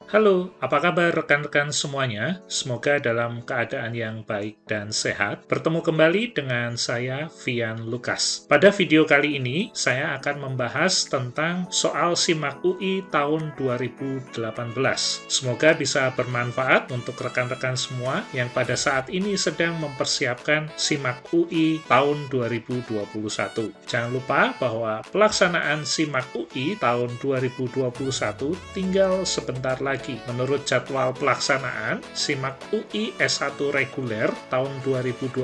Halo, apa kabar rekan-rekan semuanya? Semoga dalam keadaan yang baik dan sehat. Bertemu kembali dengan saya, Vian Lukas. Pada video kali ini, saya akan membahas tentang soal SIMAK UI tahun 2018. Semoga bisa bermanfaat untuk rekan-rekan semua yang pada saat ini sedang mempersiapkan SIMAK UI tahun 2021. Jangan lupa bahwa pelaksanaan SIMAK UI tahun 2021 tinggal sebentar lagi. Menurut jadwal pelaksanaan, SIMAK UI S1 reguler tahun 2021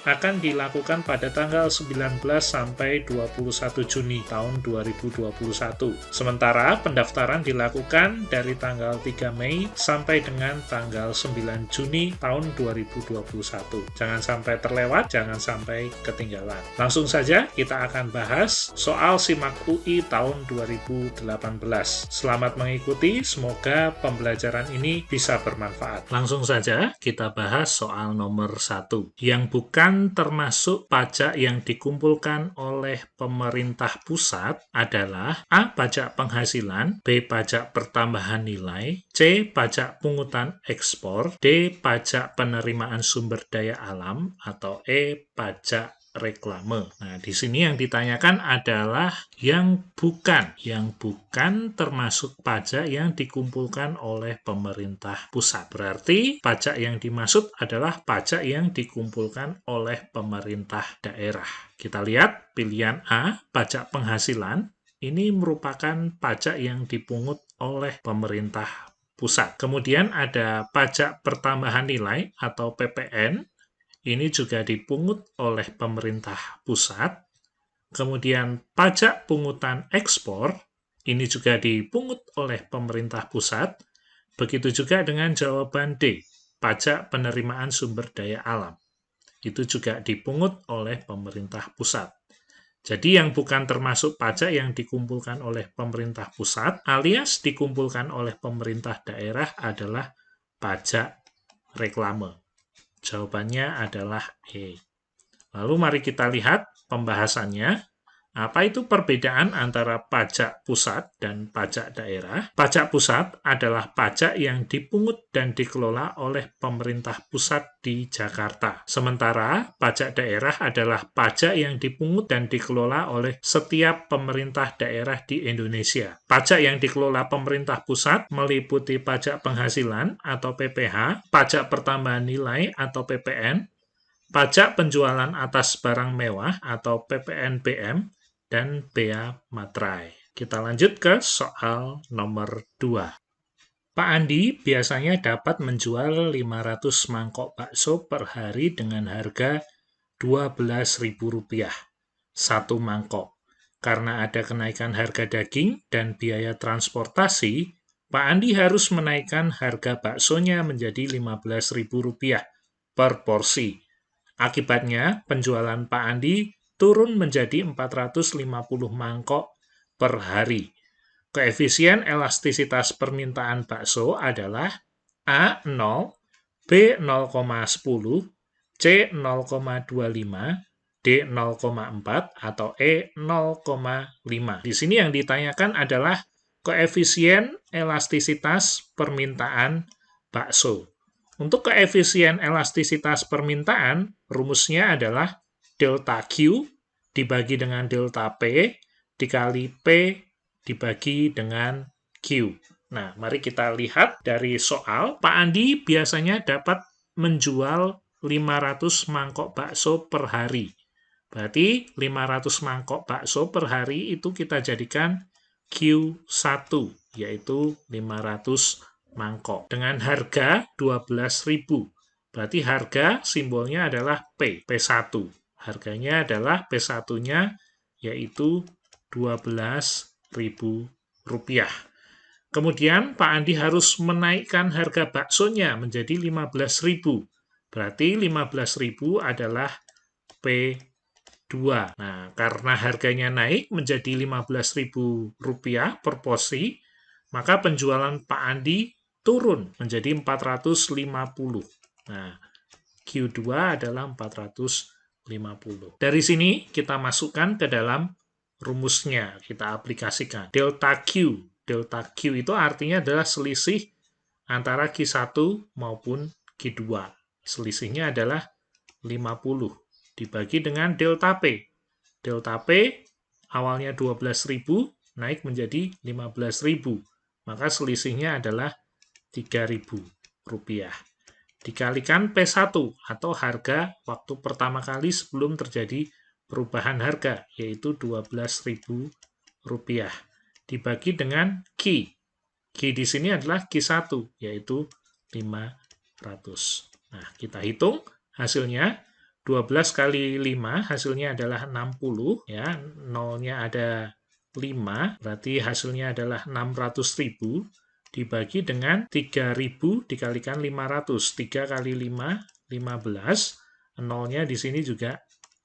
akan dilakukan pada tanggal 19 sampai 21 Juni tahun 2021. Sementara pendaftaran dilakukan dari tanggal 3 Mei sampai dengan tanggal 9 Juni tahun 2021. Jangan sampai terlewat, jangan sampai ketinggalan. Langsung saja kita akan bahas soal SIMAK UI tahun 2018. Selamat mengikuti, semoga pembelajaran ini bisa bermanfaat. Langsung saja kita bahas soal nomor 1, yang bukan termasuk pajak yang dikumpulkan oleh pemerintah pusat adalah A. Pajak penghasilan, B. Pajak pertambahan nilai, C. Pajak pungutan ekspor, D. Pajak penerimaan sumber daya alam, atau E. Pajak reklame. Nah, di sini yang ditanyakan adalah yang bukan termasuk pajak yang dikumpulkan oleh pemerintah pusat. Berarti pajak yang dimaksud adalah pajak yang dikumpulkan oleh pemerintah daerah. Kita lihat pilihan A, pajak penghasilan. Ini merupakan pajak yang dipungut oleh pemerintah pusat. Kemudian ada pajak pertambahan nilai atau PPN. Ini juga dipungut oleh pemerintah pusat. Kemudian pajak pungutan ekspor, ini juga dipungut oleh pemerintah pusat. Begitu juga dengan jawaban D, pajak penerimaan sumber daya alam. Itu juga dipungut oleh pemerintah pusat. Jadi yang bukan termasuk pajak yang dikumpulkan oleh pemerintah pusat alias dikumpulkan oleh pemerintah daerah adalah pajak reklame. Jawabannya adalah E. Lalu mari kita lihat pembahasannya. Apa itu perbedaan antara pajak pusat dan pajak daerah? Pajak pusat adalah pajak yang dipungut dan dikelola oleh pemerintah pusat di Jakarta. Sementara pajak daerah adalah pajak yang dipungut dan dikelola oleh setiap pemerintah daerah di Indonesia. Pajak yang dikelola pemerintah pusat meliputi pajak penghasilan atau PPh, pajak pertambahan nilai atau PPN, pajak penjualan atas barang mewah atau PPNBM, dan bea materai. Kita lanjut ke soal nomor 2. Pak Andi biasanya dapat menjual 500 mangkok bakso per hari dengan harga Rp12.000 satu mangkok. Karena ada kenaikan harga daging dan biaya transportasi, Pak Andi harus menaikkan harga baksonya menjadi Rp15.000 per porsi. Akibatnya, penjualan Pak Andi turun menjadi 450 mangkok per hari. Koefisien elastisitas permintaan bakso adalah A 0, B 0,10, C 0,25, D 0,4, atau E 0,5. Di sini yang ditanyakan adalah koefisien elastisitas permintaan bakso. Untuk koefisien elastisitas permintaan, rumusnya adalah delta Q dibagi dengan delta P dikali P dibagi dengan Q. Nah, mari kita lihat dari soal. Pak Andi biasanya dapat menjual 500 mangkok bakso per hari. Berarti 500 mangkok bakso per hari itu kita jadikan Q1, yaitu 500 mangkok. Dengan harga 12.000. Berarti harga simbolnya adalah P, P1. Harganya adalah P1-nya yaitu Rp12.000. Kemudian Pak Andi harus menaikkan harga baksonya menjadi Rp15.000. Berarti Rp15.000 adalah P2. Nah, karena harganya naik menjadi Rp15.000 per porsi, maka penjualan Pak Andi turun menjadi 450. Nah, Q2 adalah 450. Dari sini kita masukkan ke dalam rumusnya, kita aplikasikan. Delta Q delta Q itu artinya adalah selisih antara Q1 maupun Q2. Selisihnya adalah 50 dibagi dengan delta P. Delta P awalnya 12.000 naik menjadi 15.000. Maka selisihnya adalah Rp3.000. Dikalikan P1 atau harga waktu pertama kali sebelum terjadi perubahan harga, yaitu Rp12.000. Dibagi dengan Q. Q di sini adalah Q1, yaitu 500. Nah, kita hitung hasilnya. 12 kali 5 hasilnya adalah 60, ya. Nolnya ada 5, berarti hasilnya adalah 600.000 dibagi dengan 3.000 dikalikan 500. 3 kali 5, 15. Nolnya di sini juga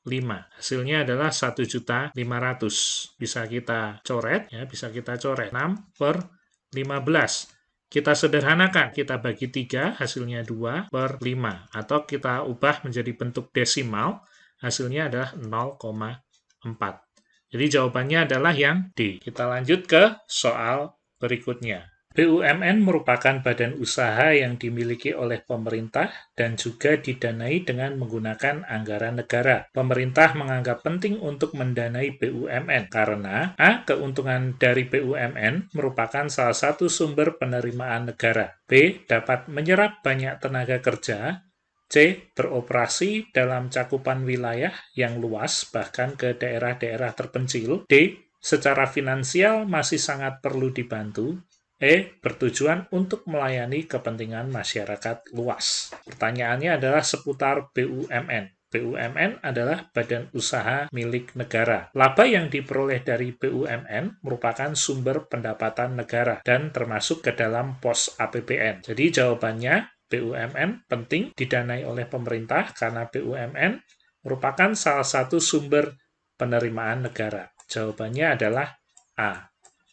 5. Hasilnya adalah 1.500.000. Bisa kita coret, ya, bisa kita coret. 6 per 15. Kita sederhanakan, kita bagi 3, hasilnya 2 per 5. Atau kita ubah menjadi bentuk desimal, hasilnya adalah 0,4. Jadi jawabannya adalah yang D. Kita lanjut ke soal berikutnya. BUMN merupakan badan usaha yang dimiliki oleh pemerintah dan juga didanai dengan menggunakan anggaran negara. Pemerintah menganggap penting untuk mendanai BUMN karena A. Keuntungan dari BUMN merupakan salah satu sumber penerimaan negara. B. Dapat menyerap banyak tenaga kerja. C. Beroperasi dalam cakupan wilayah yang luas bahkan ke daerah-daerah terpencil. D. Secara finansial masih sangat perlu dibantu. E. Bertujuan untuk melayani kepentingan masyarakat luas. Pertanyaannya adalah seputar BUMN. BUMN adalah badan usaha milik negara. Laba yang diperoleh dari BUMN merupakan sumber pendapatan negara dan termasuk ke dalam pos APBN. Jadi jawabannya BUMN penting didanai oleh pemerintah karena BUMN merupakan salah satu sumber penerimaan negara. Jawabannya adalah A.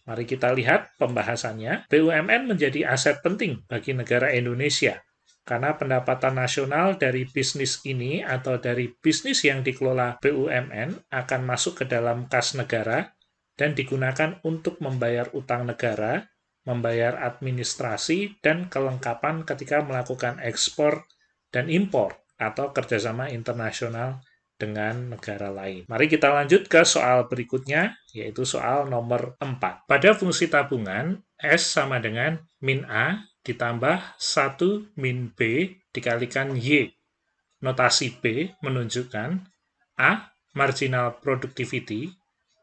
Mari kita lihat pembahasannya. BUMN menjadi aset penting bagi negara Indonesia karena pendapatan nasional dari bisnis ini atau dari bisnis yang dikelola BUMN akan masuk ke dalam kas negara dan digunakan untuk membayar utang negara, membayar administrasi, dan kelengkapan ketika melakukan ekspor dan impor atau kerjasama internasional dengan negara lain. Mari kita lanjut ke soal berikutnya, yaitu soal nomor 4. Pada fungsi tabungan, S sama dengan min A ditambah 1 min B dikalikan Y. Notasi B menunjukkan A. Marginal Productivity,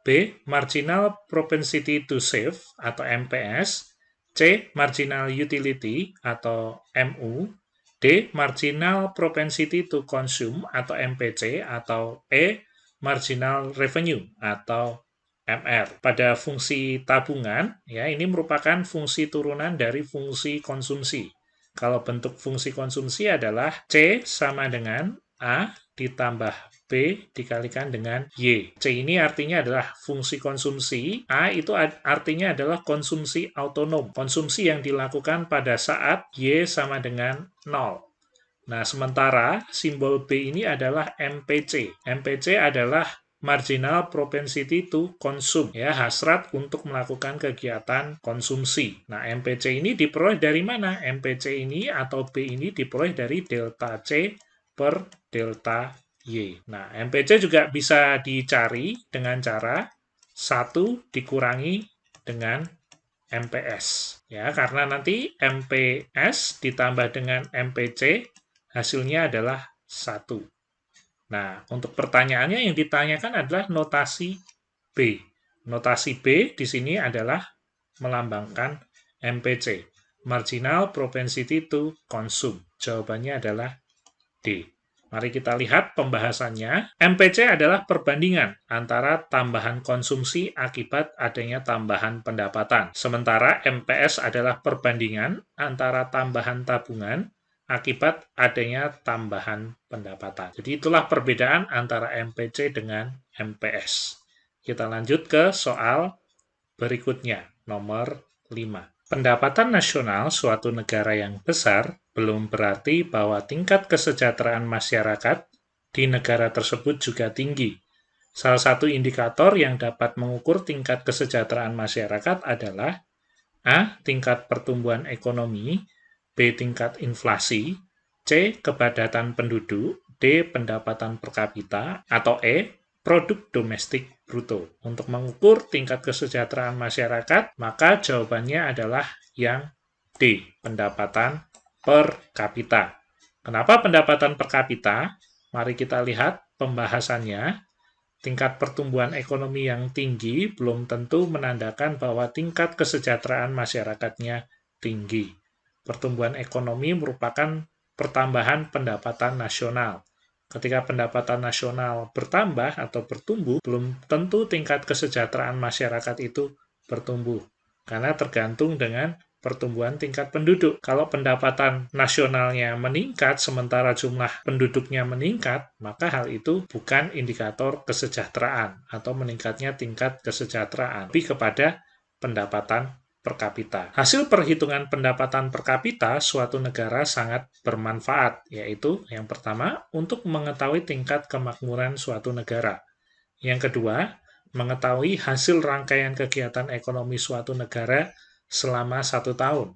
B. Marginal Propensity to Save atau MPS, C. Marginal Utility atau MU, D. Marginal Propensity to Consume atau MPC, atau E. Marginal Revenue atau MR. Pada fungsi tabungan, ya, ini merupakan fungsi turunan dari fungsi konsumsi. Kalau bentuk fungsi konsumsi adalah C sama dengan A ditambah B dikalikan dengan Y. C ini artinya adalah fungsi konsumsi, A itu artinya adalah konsumsi autonom, konsumsi yang dilakukan pada saat Y sama dengan 0. Nah, sementara simbol B ini adalah MPC. MPC adalah marginal propensity to consume, ya, hasrat untuk melakukan kegiatan konsumsi. Nah, MPC ini diperoleh dari mana? MPC ini atau B ini diperoleh dari delta C per delta Y. Nah, MPC juga bisa dicari dengan cara 1 dikurangi dengan MPS. Ya, karena nanti MPS ditambah dengan MPC, hasilnya adalah 1. Nah, untuk pertanyaannya yang ditanyakan adalah notasi B. Notasi B di sini adalah melambangkan MPC, Marginal Propensity to Consume. Jawabannya adalah D. Mari kita lihat pembahasannya. MPC adalah perbandingan antara tambahan konsumsi akibat adanya tambahan pendapatan. Sementara MPS adalah perbandingan antara tambahan tabungan akibat adanya tambahan pendapatan. Jadi itulah perbedaan antara MPC dengan MPS. Kita lanjut ke soal berikutnya, nomor 5. Pendapatan nasional suatu negara yang besar belum berarti bahwa tingkat kesejahteraan masyarakat di negara tersebut juga tinggi. Salah satu indikator yang dapat mengukur tingkat kesejahteraan masyarakat adalah A. Tingkat pertumbuhan ekonomi, B. Tingkat inflasi, C. Kepadatan penduduk, D. Pendapatan per kapita, atau E. Produk domestik bruto. Untuk mengukur tingkat kesejahteraan masyarakat, maka jawabannya adalah yang D. Pendapatan per kapita. Kenapa pendapatan per kapita? Mari kita lihat pembahasannya. Tingkat pertumbuhan ekonomi yang tinggi belum tentu menandakan bahwa tingkat kesejahteraan masyarakatnya tinggi. Pertumbuhan ekonomi merupakan pertambahan pendapatan nasional. Ketika pendapatan nasional bertambah atau bertumbuh, belum tentu tingkat kesejahteraan masyarakat itu bertumbuh. Karena tergantung dengan pertumbuhan tingkat penduduk. Kalau pendapatan nasionalnya meningkat sementara jumlah penduduknya meningkat, maka hal itu bukan indikator kesejahteraan atau meningkatnya tingkat kesejahteraan, lebih kepada pendapatan per kapita. Hasil perhitungan pendapatan per kapita suatu negara sangat bermanfaat, yaitu yang pertama, untuk mengetahui tingkat kemakmuran suatu negara. Yang kedua, mengetahui hasil rangkaian kegiatan ekonomi suatu negara selama 1 tahun.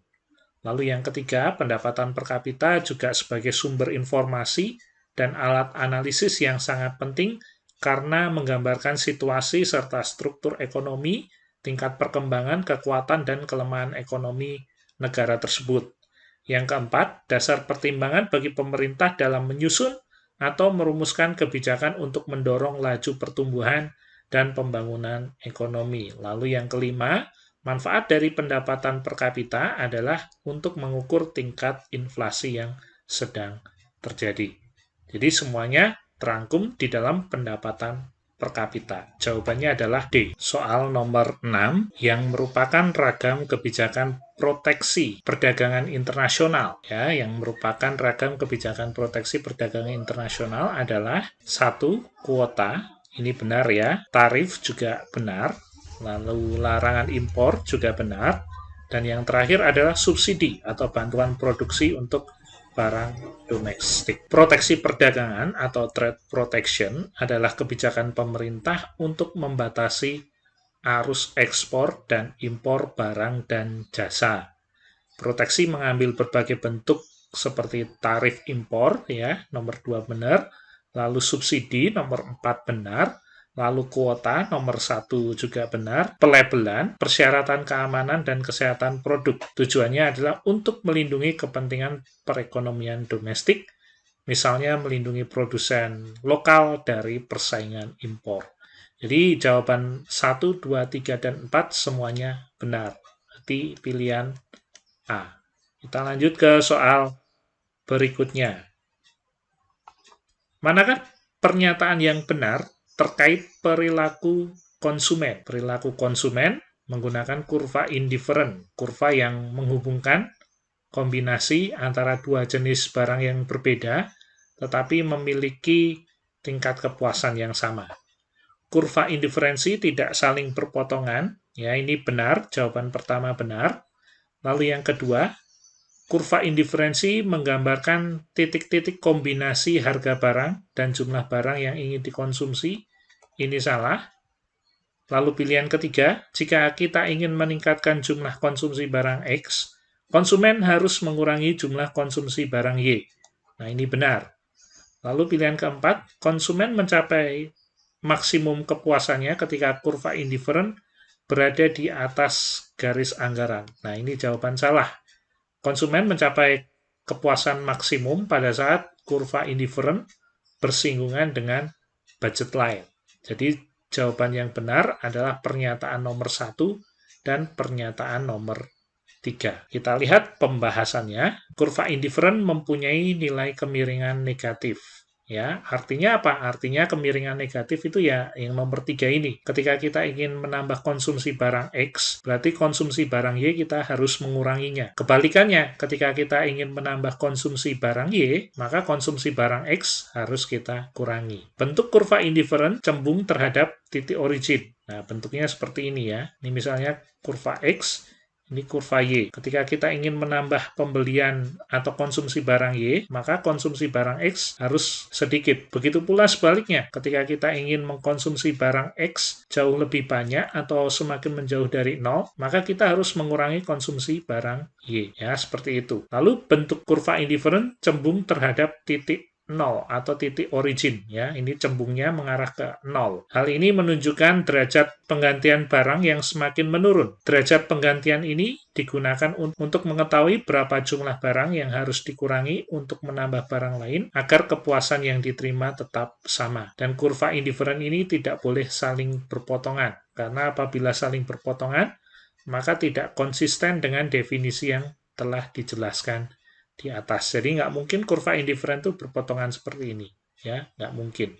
Lalu yang ketiga, pendapatan per kapita juga sebagai sumber informasi dan alat analisis yang sangat penting karena menggambarkan situasi serta struktur ekonomi, tingkat perkembangan, kekuatan, dan kelemahan ekonomi negara tersebut. Yang keempat, dasar pertimbangan bagi pemerintah dalam menyusun atau merumuskan kebijakan untuk mendorong laju pertumbuhan dan pembangunan ekonomi. Lalu yang kelima, manfaat dari pendapatan per kapita adalah untuk mengukur tingkat inflasi yang sedang terjadi. Jadi semuanya terangkum di dalam pendapatan per kapita. Jawabannya adalah D. Soal nomor 6 yang merupakan ragam kebijakan proteksi perdagangan internasional. Ya, yang merupakan ragam kebijakan proteksi perdagangan internasional adalah 1. Kuota. Ini benar ya. Tarif juga benar. Lalu larangan impor juga benar, dan yang terakhir adalah subsidi atau bantuan produksi untuk barang domestik. Proteksi perdagangan atau trade protection adalah kebijakan pemerintah untuk membatasi arus ekspor dan impor barang dan jasa. Proteksi mengambil berbagai bentuk seperti tarif impor, ya, nomor 2 benar, lalu subsidi nomor 4 benar, lalu kuota nomor 1 juga benar, pelabelan, persyaratan keamanan dan kesehatan produk. Tujuannya adalah untuk melindungi kepentingan perekonomian domestik, misalnya melindungi produsen lokal dari persaingan impor. Jadi jawaban 1, 2, 3, dan 4 semuanya benar. Berarti pilihan A. Kita lanjut ke soal berikutnya. Manakah pernyataan yang benar terkait perilaku konsumen? Perilaku konsumen menggunakan kurva indifferent, kurva yang menghubungkan kombinasi antara dua jenis barang yang berbeda, tetapi memiliki tingkat kepuasan yang sama. Kurva indiferensi tidak saling berpotongan, ya ini benar, jawaban pertama benar. Lalu yang kedua, kurva indiferensi menggambarkan titik-titik kombinasi harga barang dan jumlah barang yang ingin dikonsumsi. Ini salah. Lalu pilihan ketiga, jika kita ingin meningkatkan jumlah konsumsi barang X, konsumen harus mengurangi jumlah konsumsi barang Y. Nah, ini benar. Lalu pilihan keempat, konsumen mencapai maksimum kepuasannya ketika kurva indifferent berada di atas garis anggaran. Nah, ini jawaban salah. Konsumen mencapai kepuasan maksimum pada saat kurva indifferent bersinggungan dengan budget line. Jadi jawaban yang benar adalah pernyataan nomor 1 dan pernyataan nomor 3. Kita lihat pembahasannya. Kurva indifferent mempunyai nilai kemiringan negatif. Ya, artinya apa? Artinya kemiringan negatif itu ya yang nomor 3 ini. Ketika kita ingin menambah konsumsi barang X, berarti konsumsi barang Y kita harus menguranginya. Kebalikannya, ketika kita ingin menambah konsumsi barang Y, maka konsumsi barang X harus kita kurangi. Bentuk kurva indifferent cembung terhadap titik origin. Nah, bentuknya seperti ini ya. Ini misalnya kurva X, Ini kurva Y. Ketika kita ingin menambah pembelian atau konsumsi barang Y, maka konsumsi barang X harus sedikit. Begitu pula sebaliknya, ketika kita ingin mengkonsumsi barang X jauh lebih banyak atau semakin menjauh dari 0, maka kita harus mengurangi konsumsi barang Y. Ya, seperti itu. Lalu bentuk kurva indifferent cembung terhadap titik 0 atau titik origin, ya. Ini cembungnya mengarah ke 0. Hal ini menunjukkan derajat penggantian barang yang semakin menurun. Derajat penggantian ini digunakan untuk mengetahui berapa jumlah barang yang harus dikurangi untuk menambah barang lain agar kepuasan yang diterima tetap sama. Dan kurva indifferent ini tidak boleh saling berpotongan, karena apabila saling berpotongan, maka tidak konsisten dengan definisi yang telah dijelaskan di atas. Jadi nggak mungkin kurva indifferent itu berpotongan seperti ini, ya, nggak mungkin.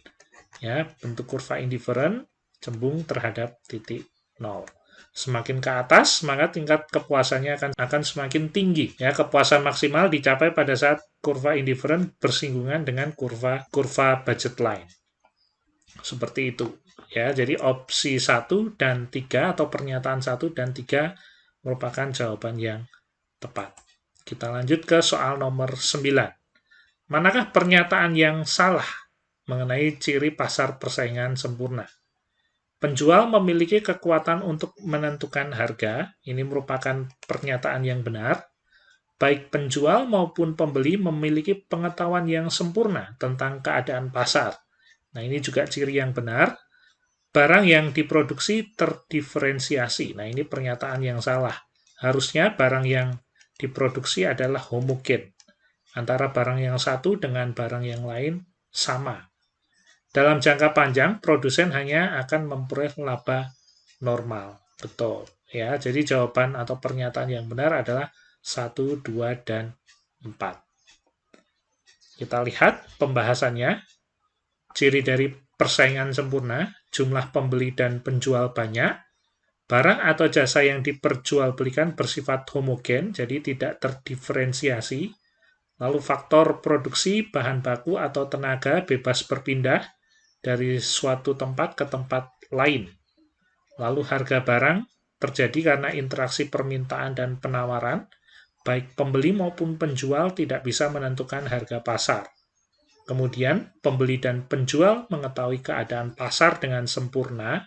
Ya, bentuk kurva indifferent cembung terhadap titik 0. Semakin ke atas, maka tingkat kepuasannya akan semakin tinggi. Ya, kepuasan maksimal dicapai pada saat kurva indifferent bersinggungan dengan kurva budget line. Seperti itu. Ya, jadi opsi 1 dan 3 atau pernyataan 1 dan 3 merupakan jawaban yang tepat. Kita lanjut ke soal nomor 9. Manakah pernyataan yang salah mengenai ciri pasar persaingan sempurna? Penjual memiliki kekuatan untuk menentukan harga. Ini merupakan pernyataan yang benar. Baik penjual maupun pembeli memiliki pengetahuan yang sempurna tentang keadaan pasar. Nah, ini juga ciri yang benar. Barang yang diproduksi terdiferensiasi. Nah, ini pernyataan yang salah. Harusnya barang yang diproduksi adalah homogen. Antara barang yang satu dengan barang yang lain sama. Dalam jangka panjang, produsen hanya akan memperoleh laba normal. Betul. Ya, jadi jawaban atau pernyataan yang benar adalah 1, 2, dan 4. Kita lihat pembahasannya. Ciri dari persaingan sempurna, jumlah pembeli dan penjual banyak, barang atau jasa yang diperjualbelikan bersifat homogen, jadi tidak terdiferensiasi. Lalu faktor produksi, bahan baku atau tenaga bebas berpindah dari suatu tempat ke tempat lain. Lalu harga barang terjadi karena interaksi permintaan dan penawaran, baik pembeli maupun penjual tidak bisa menentukan harga pasar. Kemudian, pembeli dan penjual mengetahui keadaan pasar dengan sempurna,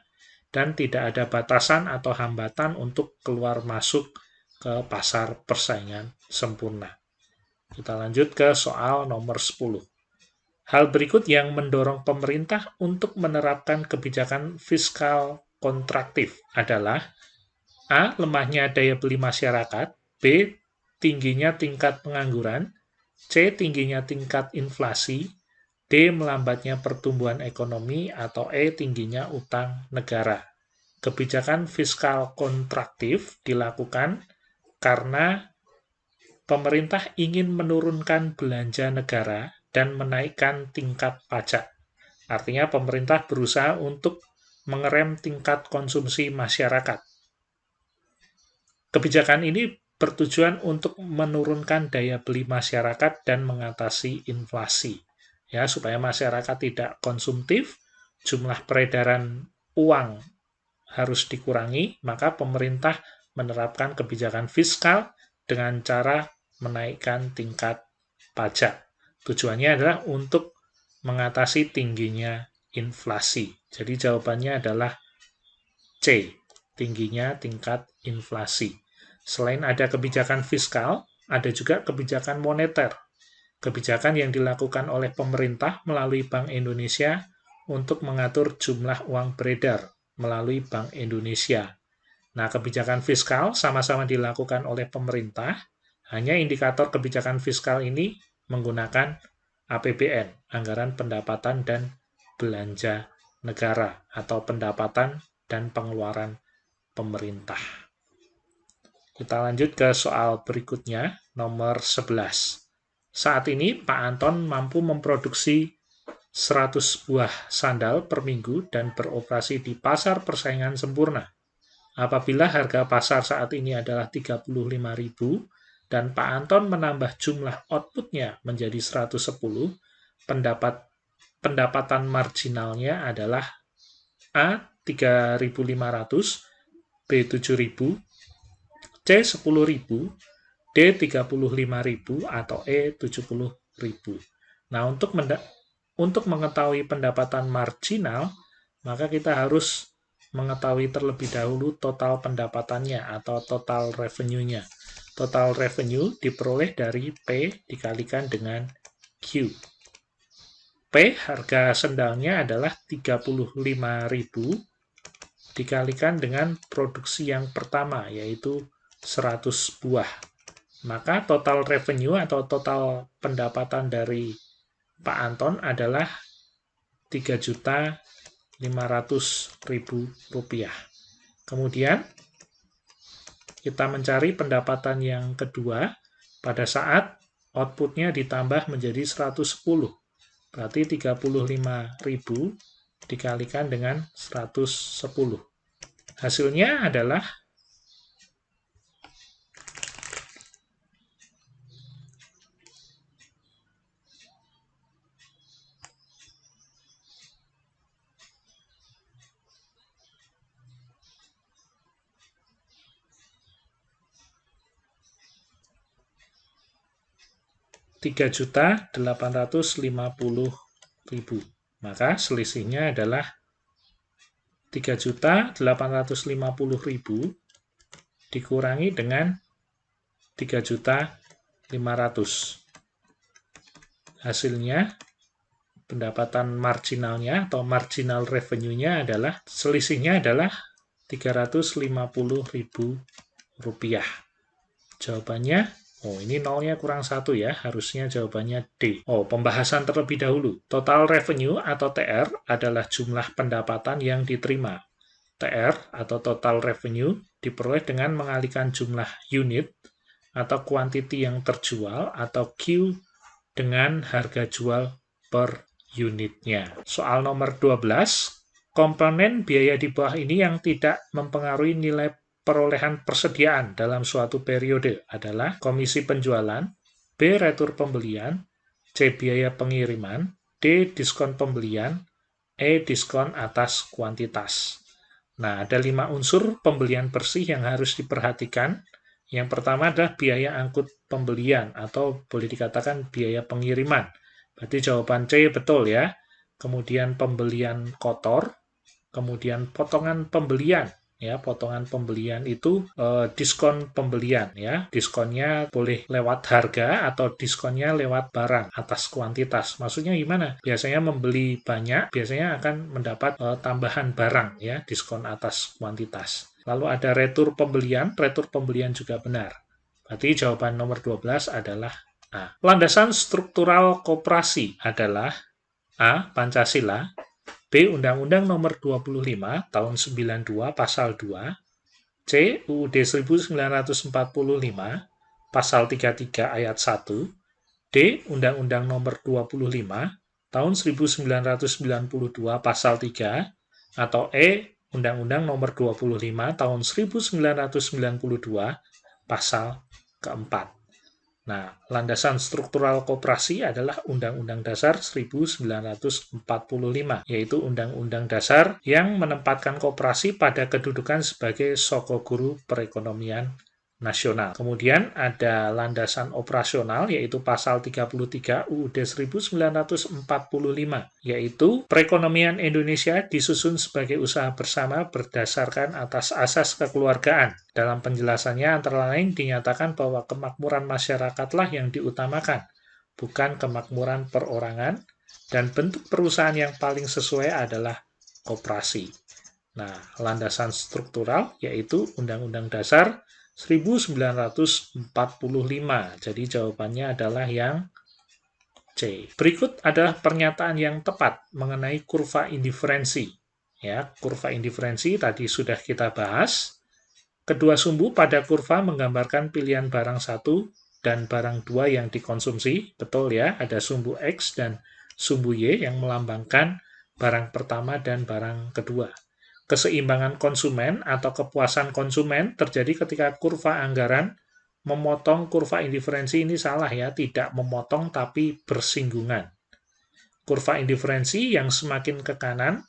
dan tidak ada batasan atau hambatan untuk keluar masuk ke pasar persaingan sempurna. Kita lanjut ke soal nomor 10. Hal berikut yang mendorong pemerintah untuk menerapkan kebijakan fiskal kontraktif adalah A. Lemahnya daya beli masyarakat, B. Tingginya tingkat pengangguran, C. Tingginya tingkat inflasi, D. Melambatnya pertumbuhan ekonomi, atau E. Tingginya utang negara. Kebijakan fiskal kontraktif dilakukan karena pemerintah ingin menurunkan belanja negara dan menaikkan tingkat pajak. Artinya pemerintah berusaha untuk mengerem tingkat konsumsi masyarakat. Kebijakan ini bertujuan untuk menurunkan daya beli masyarakat dan mengatasi inflasi. Ya, supaya masyarakat tidak konsumtif, jumlah peredaran uang harus dikurangi, maka pemerintah menerapkan kebijakan fiskal dengan cara menaikkan tingkat pajak. Tujuannya adalah untuk mengatasi tingginya inflasi. Jadi jawabannya adalah C, tingginya tingkat inflasi. Selain ada kebijakan fiskal, ada juga kebijakan moneter. Kebijakan yang dilakukan oleh pemerintah melalui Bank Indonesia untuk mengatur jumlah uang beredar melalui Bank Indonesia. Nah, kebijakan fiskal sama-sama dilakukan oleh pemerintah, hanya indikator kebijakan fiskal ini menggunakan APBN, Anggaran Pendapatan dan Belanja Negara, atau pendapatan dan pengeluaran pemerintah. Kita lanjut ke soal berikutnya, nomor 11. Saat ini, Pak Anton mampu memproduksi 100 buah sandal per minggu dan beroperasi di pasar persaingan sempurna. Apabila harga pasar saat ini adalah 35.000 dan Pak Anton menambah jumlah outputnya menjadi 110, pendapatan marginalnya adalah A. 3.500, B. 7.000, C 10.000, D 35.000, atau E 70.000. Nah, untuk mengetahui pendapatan marginal, maka kita harus mengetahui terlebih dahulu total pendapatannya atau total revenue-nya. Total revenue diperoleh dari P dikalikan dengan Q. P, harga sendalnya adalah 35.000 dikalikan dengan produksi yang pertama, yaitu 100 buah. Maka total revenue atau total pendapatan dari Pak Anton adalah Rp3.500.000. Kemudian, kita mencari pendapatan yang kedua pada saat outputnya ditambah menjadi 110. Berarti 35.000 dikalikan dengan 110. Hasilnya adalah 3.850.000. Maka selisihnya adalah 3.850.000 dikurangi dengan 3.500.000. Hasilnya, pendapatan marginalnya atau marginal revenue-nya adalah, selisihnya adalah Rp350.000. Jawabannya, ini nolnya kurang 1 ya, harusnya jawabannya D. Pembahasan terlebih dahulu. Total revenue atau TR adalah jumlah pendapatan yang diterima. TR atau total revenue diperoleh dengan mengalihkan jumlah unit atau quantity yang terjual atau Q dengan harga jual per unitnya. Soal nomor 12, komponen biaya di bawah ini yang tidak mempengaruhi nilai perolehan persediaan dalam suatu periode adalah komisi penjualan, B. retur pembelian, C. biaya pengiriman, D. diskon pembelian, E. diskon atas kuantitas. Nah, ada 5 unsur pembelian bersih yang harus diperhatikan. Yang pertama adalah biaya angkut pembelian atau boleh dikatakan biaya pengiriman. Berarti jawaban C betul ya. Kemudian pembelian kotor, kemudian potongan pembelian. Ya, potongan pembelian itu diskon pembelian ya. Diskonnya boleh lewat harga atau diskonnya lewat barang atas kuantitas. Maksudnya gimana? Biasanya membeli banyak, biasanya akan mendapat tambahan barang ya, diskon atas kuantitas. Lalu ada retur pembelian juga benar. Berarti jawaban nomor 12 adalah A. Landasan struktural koperasi adalah A. Pancasila, B. Undang-Undang Nomor 25 Tahun 92 Pasal 2, C. UUD 1945 Pasal 33 Ayat 1, D. Undang-Undang Nomor 25 Tahun 1992 Pasal 3, atau E. Undang-Undang Nomor 25 Tahun 1992 Pasal keempat. Nah, landasan struktural koperasi adalah Undang-Undang Dasar 1945, yaitu Undang-Undang Dasar yang menempatkan koperasi pada kedudukan sebagai sokoguru perekonomian nasional. Kemudian ada landasan operasional, yaitu Pasal 33 UUD 1945, yaitu perekonomian Indonesia disusun sebagai usaha bersama berdasarkan atas asas kekeluargaan. Dalam penjelasannya antara lain dinyatakan bahwa kemakmuran masyarakatlah yang diutamakan, bukan kemakmuran perorangan, dan bentuk perusahaan yang paling sesuai adalah koperasi. Nah, landasan struktural yaitu Undang-Undang Dasar 1945. Jadi jawabannya adalah yang C. Berikut adalah pernyataan yang tepat mengenai kurva indiferensi. Ya, kurva indiferensi tadi sudah kita bahas. Kedua sumbu pada kurva menggambarkan pilihan barang 1 dan barang 2 yang dikonsumsi. Betul ya, ada sumbu X dan sumbu Y yang melambangkan barang pertama dan barang kedua. Keseimbangan konsumen atau kepuasan konsumen terjadi ketika kurva anggaran memotong kurva indiferensi. Ini salah ya, tidak memotong tapi bersinggungan. Kurva indiferensi yang semakin ke kanan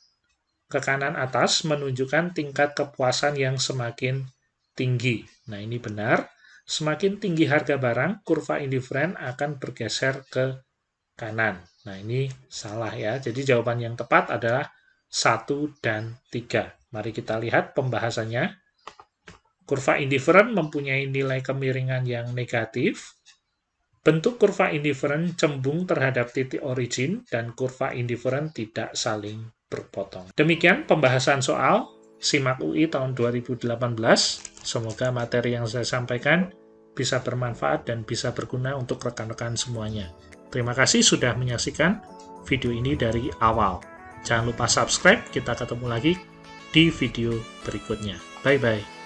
atas menunjukkan tingkat kepuasan yang semakin tinggi. Nah, ini benar. Semakin tinggi harga barang, kurva indifferent akan bergeser ke kanan. Nah, ini salah ya. Jadi jawaban yang tepat adalah 1 dan 3. Mari kita lihat pembahasannya. Kurva indifferent mempunyai nilai kemiringan yang negatif. Bentuk kurva indifferent cembung terhadap titik origin, dan kurva indifferent tidak saling berpotong. Demikian pembahasan soal SIMAK UI tahun 2018. Semoga materi yang saya sampaikan bisa bermanfaat dan bisa berguna untuk rekan-rekan semuanya. Terima kasih sudah menyaksikan video ini dari awal. Jangan lupa subscribe, kita ketemu lagi di video berikutnya. Bye-bye.